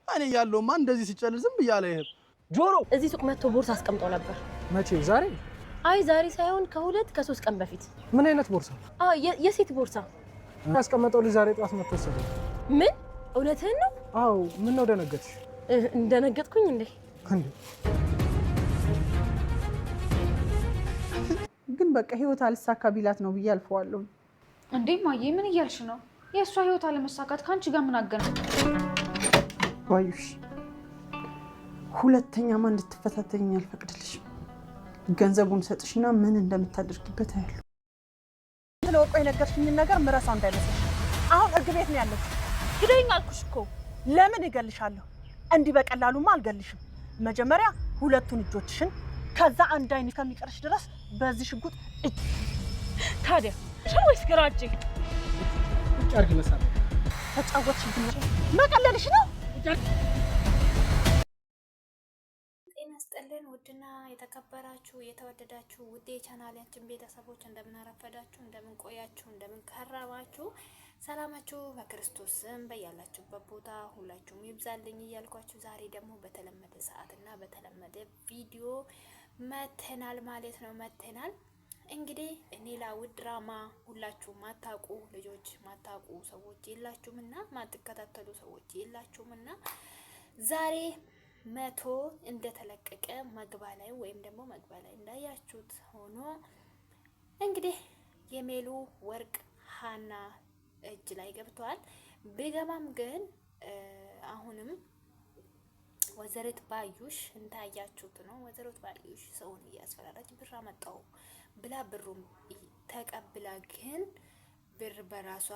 እኔ ያለውማ እንደዚህ ሲጨልል ዝም ብያለ ይሄ ጆሮ እዚህ ሱቅ መጥቶ ቦርሳ አስቀምጦ ነበር። መቼ? ዛሬ? አይ ዛሬ ሳይሆን ከ2-3 ቀን በፊት። ምን አይነት ቦርሳ? የሴት ቦርሳ ያስቀመጠው ልጅ ዛሬ ጧት መጥቶ ሰደ። ምን? እውነትህን ነው? አዎ። ምን ነው ደነገጥሽ? እንደነገጥኩኝ እንዴ? ግን በቃ ህይወት አልሳካ ቢላት ነው ብዬ አልፈዋለሁ። እንዴ ማዬ ምን እያልሽ ነው? የእሷ ህይወት አለመሳካት ከአንቺ ጋር ምን አገናኝ? ባዩሽ ሁለተኛማ እንድትፈታተኝ አልፈቅድልሽም። ገንዘቡን ሰጥሽና ምን እንደምታደርጊበት አያለሁ። ስለወቆ የነገርሽኝ ነገር ምረሳው እንዳይመስልሽ። አሁን እርግ ቤት ነው ያለሽ። ግደኝ አልኩሽ እኮ። ለምን እገልሻለሁ? እንዲህ በቀላሉማ አልገልሽም። መጀመሪያ ሁለቱን እጆችሽን ከዛ አንድ አይን ከሚቀርሽ ድረስ በዚህ ሽጉጥ ታዲያ ወይስ ግራ እጄ? ጫርክ መሳለ ተጫወትሽብኝ። መቀለልሽ ነው። ጤና ይስጥልን ውድና የተከበራችሁ የተወደዳችሁ ውድ የቻናላችን ቤተሰቦች እንደምን አረፈዳችሁ፣ እንደምን ቆያችሁ፣ እንደምን ከረማችሁ። ሰላማችሁ በክርስቶስ ስም በያላችሁበት ቦታ ሁላችሁም ይብዛልኝ እያልኳችሁ ዛሬ ደግሞ በተለመደ ሰዓትና በተለመደ ቪዲዮ መተናል ማለት ነው። እንግዲህ ኖላዊ ድራማ ሁላችሁም ማታቁ ልጆች ማታቁ ሰዎች የላችሁምና ማትከታተሉ ሰዎች የላችሁምና ዛሬ 100 እንደተለቀቀ መግቢያ ላይ ወይም ደግሞ መግቢያ ላይ እንዳያችሁት ሆኖ እንግዲህ የሜሉ ወርቅ ሃና እጅ ላይ ገብቷል። ቢገባም ግን አሁንም ወይዘሪት ባዩሽ እንዳያችሁት ነው። ወይዘሪት ባዩሽ ሰውን እያስፈራራች ብር አመጣው ብላ ብሩም ተቀብላ ግን ብር በራሷ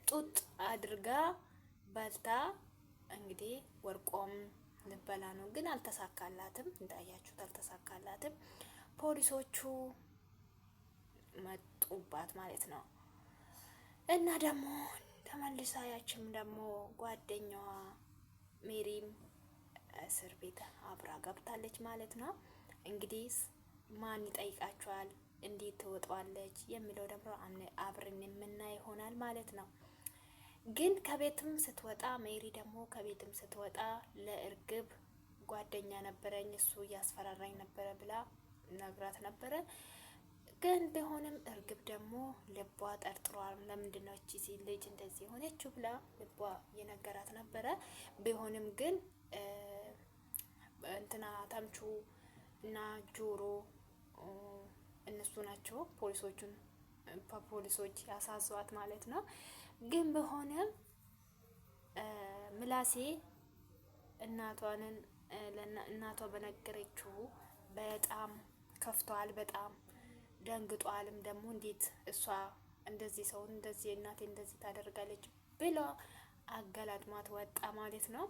ጡጥ አድርጋ በልታ እንግዲህ ወርቆም ልበላ ነው። ግን አልተሳካላትም። እንዳያችሁት አልተሳካላትም። ፖሊሶቹ መጡባት ማለት ነው። እና ደግሞ ተመልሳ ያችም ደግሞ ጓደኛዋ ሜሪም እስር ቤት አብራ ገብታለች ማለት ነው። እንግዲህ ማን ይጠይቃቸዋል፣ እንዴት ትወጣለች የሚለው ደግሞ አብረን የምናይ ይሆናል ማለት ነው። ግን ከቤትም ስትወጣ ሜሪ ደግሞ ከቤትም ስትወጣ ለእርግብ ጓደኛ ነበረኝ እሱ እያስፈራራኝ ነበረ ብላ ነግራት ነበረ። ግን ቢሆንም እርግብ ደግሞ ልቧ ጠርጥሯል። ለምንድነው እቺ ልጅ እንደዚህ ሆነችው ብላ ልቧ የነገራት ነበረ። ቢሆንም ግን እንትና ተምቹ እና ጆሮ እነሱ ናቸው ፖሊሶች ያሳዟት ማለት ነው። ግን ቢሆንም ምላሴ እናቷ በነገረችው በጣም ከፍቷል፣ በጣም ደንግጧልም። ደግሞ እንዴት እሷ እንደዚህ ሰው እንደዚህ እናቴ እንደዚህ ታደርጋለች ብሎ አገላጥሟት ወጣ ማለት ነው።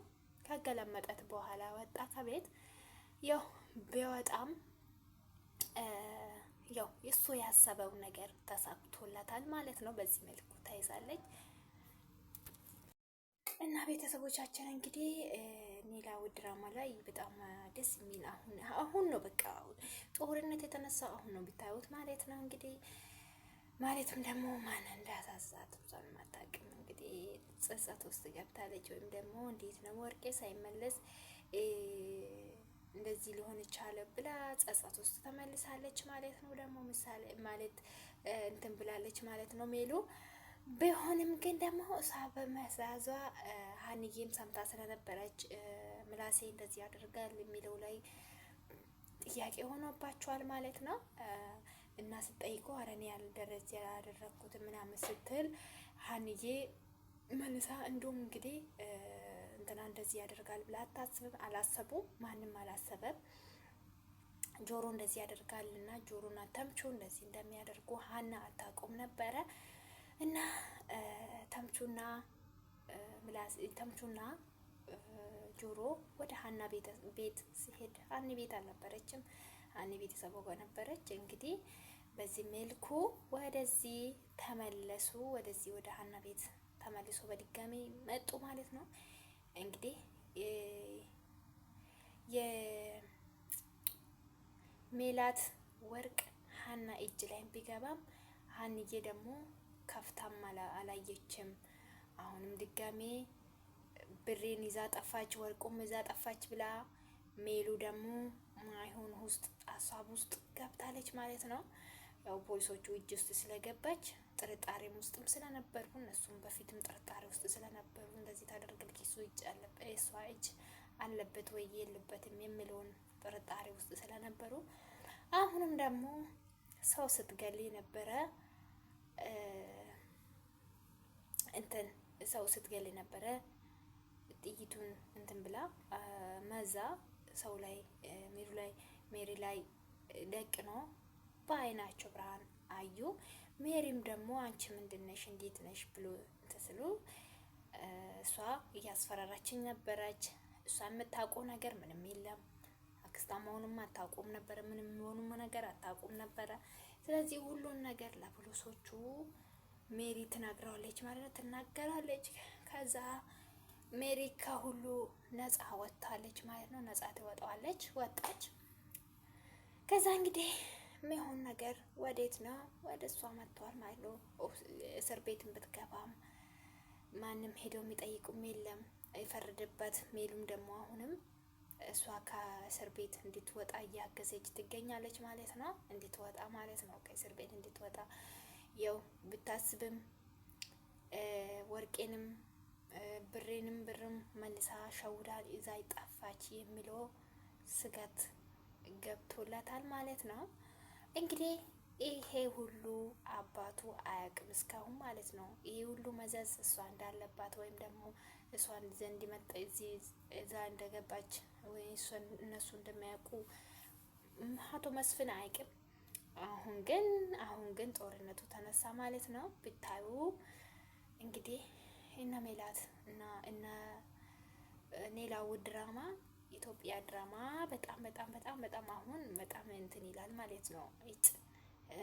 ከገለመጠት በኋላ ወጣ ከቤት። ያው ቢወጣም ያው እሱ ያሰበው ነገር ተሳክቶላታል ማለት ነው። በዚህ መልኩ ተይዛለች። እና ቤተሰቦቻችን እንግዲህ ኖላዊ ድራማ ላይ በጣም ደስ የሚል አሁን ነው በቃ ጦርነት የተነሳው አሁን ነው ብታዩት ማለት ነው። እንግዲህ ማለትም ደግሞ ማን እንዳሳዛት ብዙም አታውቅም። እንግዲህ ጸጸት ውስጥ ገብታለች። ወይም ደግሞ እንዴት ነው ወርቄ ሳይመለስ እንደዚህ ሊሆን ይቻለ ብላ ጸጸት ውስጥ ተመልሳለች ማለት ነው። ደግሞ ምሳሌ ማለት እንትን ብላለች ማለት ነው ሜሉ። ቢሆንም ግን ደግሞ እሷ በመዛዟ ሀኒዬም ሰምታ ስለነበረች ምላሴ እንደዚህ ያደርጋል የሚለው ላይ ጥያቄ ሆኖባቸዋል ማለት ነው። እና ስትጠይቁ አረኔ ያልደረጃ ያደረኩት ምናምን ስትል ሀኒዬ መልሳ እንደውም እንግዲህ እንትና እንደዚህ ያደርጋል ብላ አታስብም። አላሰቡም፣ ማንም አላሰበም። ጆሮ እንደዚህ ያደርጋልና ጆሮና ተምቹ እንደዚህ እንደሚያደርጉ ሀና አታውቁም ነበረ። እና ተምቹና ጆሮ ወደ ሀና ቤት ሲሄድ ሀኒ ቤት አልነበረችም። ሀኒ ቤተሰቡ ጋር ነበረች። እንግዲህ በዚህ መልኩ ወደዚህ ተመለሱ። ወደዚህ ወደ ሀና ቤት ተመልሶ በድጋሚ መጡ ማለት ነው። እንግዲህ የሜላት ወርቅ ሀና እጅ ላይ ቢገባም ሀንዬ ደግሞ ከፍታም አላየችም። አሁንም ድጋሜ ብሬን ይዛ ጠፋች፣ ወርቁም ይዛ ጠፋች ብላ ሜሉ ደግሞ ማይሆን ውስጥ ሀሳብ ውስጥ ገብታለች ማለት ነው። ያው ፖሊሶቹ እጅ ውስጥ ስለገባች ጥርጣሬም ውስጥም ስለነበሩ እነሱም በፊትም ጥርጣሬ ውስጥ ስለነበሩ እንደዚህ ታደርጋለች እሱ እጅ አለበት እሷ እጅ አለበት ወይ የለበትም የሚለውን ጥርጣሬ ውስጥ ስለነበሩ አሁንም ደግሞ ሰው ስትገል ነበረ እንትን ሰው ስትገል ነበረ ጥይቱን እንትን ብላ መዛ ሰው ላይ ሜሪ ላይ ደቅኖ በአይናቸው ብርሃን አዩ። ሜሪም ደግሞ አንቺ ምንድነሽ እንዴት ነሽ ብሎ ተስሉ እሷ እያስፈራራችኝ ነበረች። እሷ የምታውቀው ነገር ምንም የለም። አክስታማውንም አታውቁም ነበረ፣ ምንም የሚሆኑም ነገር አታውቁም ነበረ። ስለዚህ ሁሉን ነገር ለፖሊሶቹ ሜሪ ትናገራለች ማለት ትናገራለች። ከዛ ሜሪ ከሁሉ ነፃ ወጣለች ማለት ነው። ነፃ ትወጣለች፣ ወጣች። ከዛ እንግዲህ የሚሆን ነገር ወዴት ነው? ወደ እሷ መጥቷል ማለት ነው። እስር ቤትን ብትገባም ማንም ሄዶ የሚጠይቁም የለም የፈረደበት። ሜሉም ደግሞ አሁንም እሷ ከእስር ቤት እንድትወጣ እያገዘች ትገኛለች ማለት ነው። እንድትወጣ ማለት ነው፣ ከእስር ቤት እንድትወጣ ያው ብታስብም ወርቄንም ብርም መልሳ ሸውዳ ይዛ ጠፋች የሚለው ስጋት ገብቶላታል ማለት ነው። እንግዲህ ይሄ ሁሉ አባቱ አያውቅም እስካሁን ማለት ነው። ይሄ ሁሉ መዘዝ እሷ እንዳለባት ወይም ደግሞ እሷን ዘንድ መጣ እዛ እንደገባች ወይ እነሱ እንደሚያውቁ አቶ መስፍን አያውቅም። አሁን ግን ጦርነቱ ተነሳ ማለት ነው። ብታዩ እንግዲህ እነ ሜላት እና እነ ኖላዊ ድራማ ኢትዮጵያ ድራማ በጣም አሁን በጣም እንትን ይላል ማለት ነው።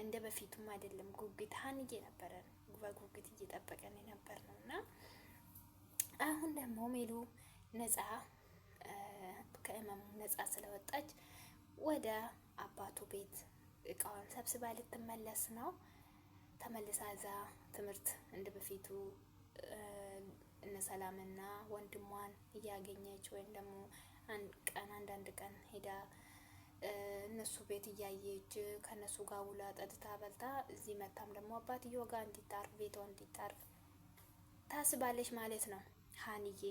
እንደ በፊቱም አይደለም። ጉጉት ሀንዬ ነበረን በጉጉት እየጠበቀን የነበር ነው እና አሁን ደግሞ ሜሉ ነፃ ከእመሙ ነፃ ስለወጣች ወደ አባቱ ቤት እቃዋን ሰብስባ ልትመለስ ነው። ተመልሳ እዛ ትምህርት እንደ በፊቱ እነ ሰላምና ወንድሟን እያገኘች ወይም ደግሞ አንዳንድ ቀን ሄዳ እነሱ ቤት እያየች ከነሱ ጋር ውላ ጠጥታ በልታ እዚህ መታም ደግሞ አባትዮ ጋር እንዲታርፍ ቤቷ እንዲታርፍ ታስባለች ማለት ነው ሀንዬ።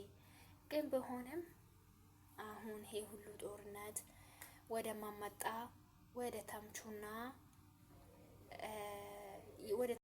ግን በሆነም አሁን ይሄ ሁሉ ጦርነት ወደ ማመጣ ወደ ተምቹና ወደ